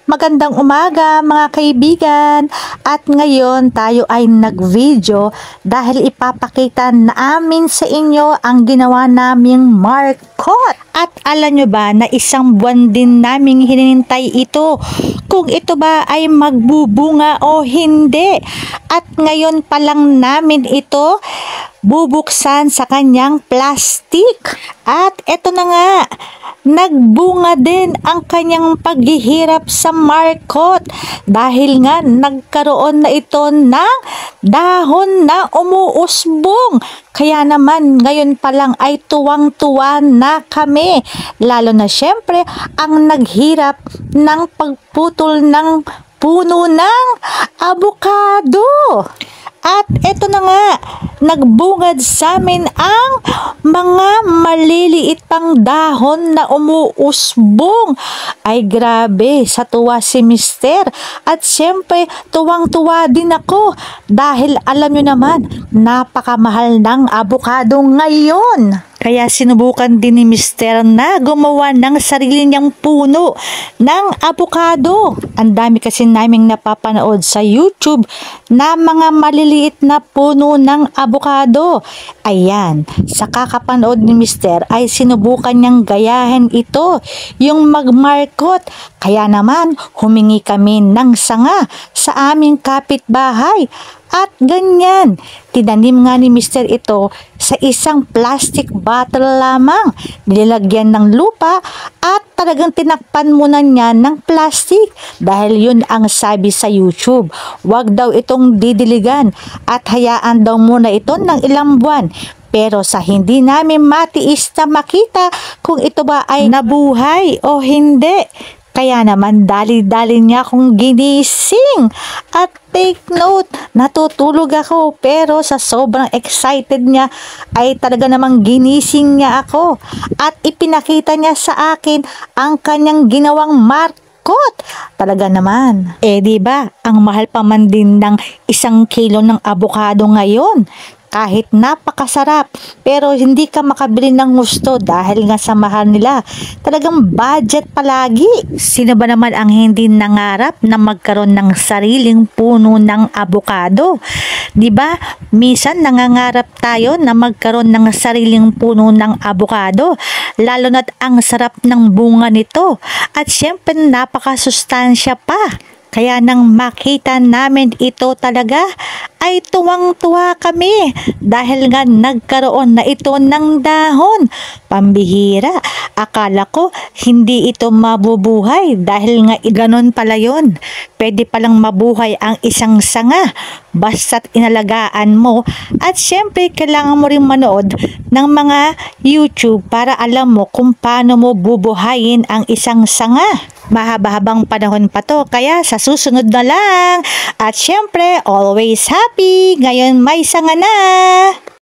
Magandang umaga mga kaibigan, at ngayon tayo ay nag-video dahil ipapakita namin sa inyo ang ginawa naming markot. At alam nyo ba na isang buwan din naming hinintay ito, kung ito ba ay magbubunga o hindi. At ngayon pa lang namin ito bubuksan sa kanyang plastic. At ito na nga, nagbunga din ang kanyang paghihirap sa markot dahil nga nagkaroon na ito ng dahon na umuusbong. Kaya naman ngayon pa lang ay tuwang-tuwa na kami, lalo na syempre ang naghirap ng pagputol ng puno ng abukado. At eto na nga, nagbungad sa amin ang mga maliliit pang dahon na umuusbong. Ay grabe, sa tuwa si Mister. At syempre, tuwang-tuwa din ako dahil alam nyo naman, napakamahal ng abukado ngayon. Kaya sinubukan din ni Mister na gumawa ng sarili niyang puno ng abukado. Ang dami kasi naming napapanood sa YouTube na mga maliliit na puno ng abukado. Ayan, sa kakapanood ni Mister ay sinubukan niyang gayahin ito, yung magmarkot. Kaya naman humingi kami ng sanga sa aming kapitbahay. At ganyan, tinanim nga ni Mister ito sa isang plastic bottle lamang. Nilagyan ng lupa at talagang tinakpan muna niya ng plastic. Dahil yun ang sabi sa YouTube, wag daw itong didiligan at hayaan daw muna ito ng ilang buwan. Pero sa hindi namin matiis na makita kung ito ba ay nabuhay o hindi, kaya naman dali-dali niya akong ginising. At take note, natutulog ako pero sa sobrang excited niya ay talaga namang ginising niya ako. At ipinakita niya sa akin ang kanyang ginawang markot. Talaga naman. Diba, ang mahal pa man din ng 1 kilo ng abukado ngayon. Kahit napakasarap, pero hindi ka makabili ng gusto dahil nga sa mahal nila. Talagang budget palagi. Sino ba naman ang hindi nangarap na magkaroon ng sariling puno ng abukado? Diba? Minsan nangangarap tayo na magkaroon ng sariling puno ng abukado. Lalo na't ang sarap ng bunga nito. At syempre napakasustansya pa. Kaya nang makita namin ito talaga ay tuwang-tuwa kami dahil nga nagkaroon na ito ng dahon. Pambihira, akala ko hindi ito mabubuhay dahil nga ganon pala yun. Pwede palang mabuhay ang isang sanga basta't inalagaan mo. At syempre kailangan mo rin manood ng mga YouTube para alam mo kung paano mo bubuhayin ang isang sanga. Mahaba-habang panahon pa to, kaya sa susunod na lang. At syempre, always happy. Ngayon may sanga na.